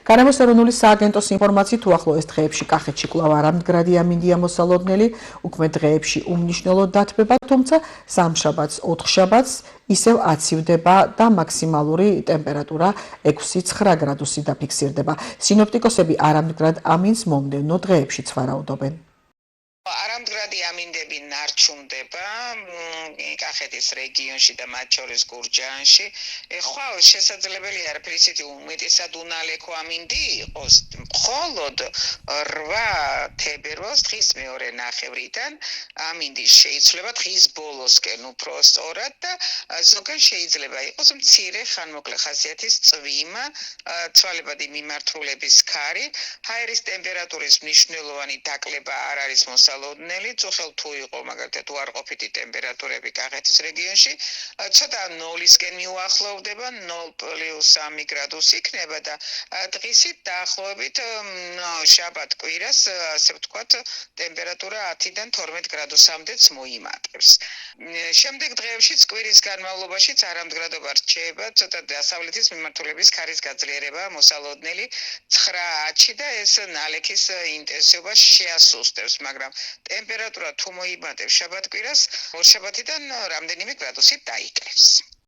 გარემოს ეროვნული სააგენტოს ინფორმაციით უახლოეს დღეებში კახეთში კვლავ არამდგრადი ამინდია მოსალოდნელი, უქმე დღეებში უმნიშვნელოდ დათბება, თუმცა სამშაბათს, ოთხშაბათს ისევ აცივდება და მაქსიმალური ტემპერატურა 6-9 გრადუსი დაფიქსირდება. სინოპტიკოსები არამდგრად ამინდს მომდევნო დღეებშიც ვარაუდობენ. არამდგრადი ამინდები ნარჩუნდება კახეთის რეგიონში და მათ შორის გურჯაანში. ხვალ შესაძლებელია არაფერი ისეთი უმეტესად უნალექო ამინდი იყოს, მხოლოდ 8 თებერვალს დღის მეორე ნახევრიდან ამინდი შეიძლება დღის ბოლოსკენ უფრო სწორად და ზოგან შეიძლება იყოს მცირე ხანმოკლე ხასიათის წვიმა, ცვალებადი მიმართულების ქარი, ჰაერის ტემპერატურის მნიშვნელოვანი დაკლება არ არის მოსალოდნელი, წუხელ თუ იყო მაგალითად უარყოფითი ტემპერატურები კახეთის რეგიონში, ცოტა 0-ისკენ მიუახლოვდება, 0+3 გრადუსი იქნება და დღისით დაახლოებით შაბათ კვირას, ასე ვთქვათ, ტემპერატურა 10-დან 12 გრადუსამდეც მოიმატებს. შემდეგ დღეებშიც კვირის განმავლობაშიც არამდგრადობა რჩება, ცოტა დასავლეთის მიმართულების ქარის გაძლიერება მოსალოდნელი 9-10-ში და ეს ნალექის ინტენსივობა შეასუსტებს, მაგრამ ტემპერატურა თუ მოიმატებს შაბათ კვირას, ორშაბათიდან რამდენიმე გრადუსით დაიკლებს.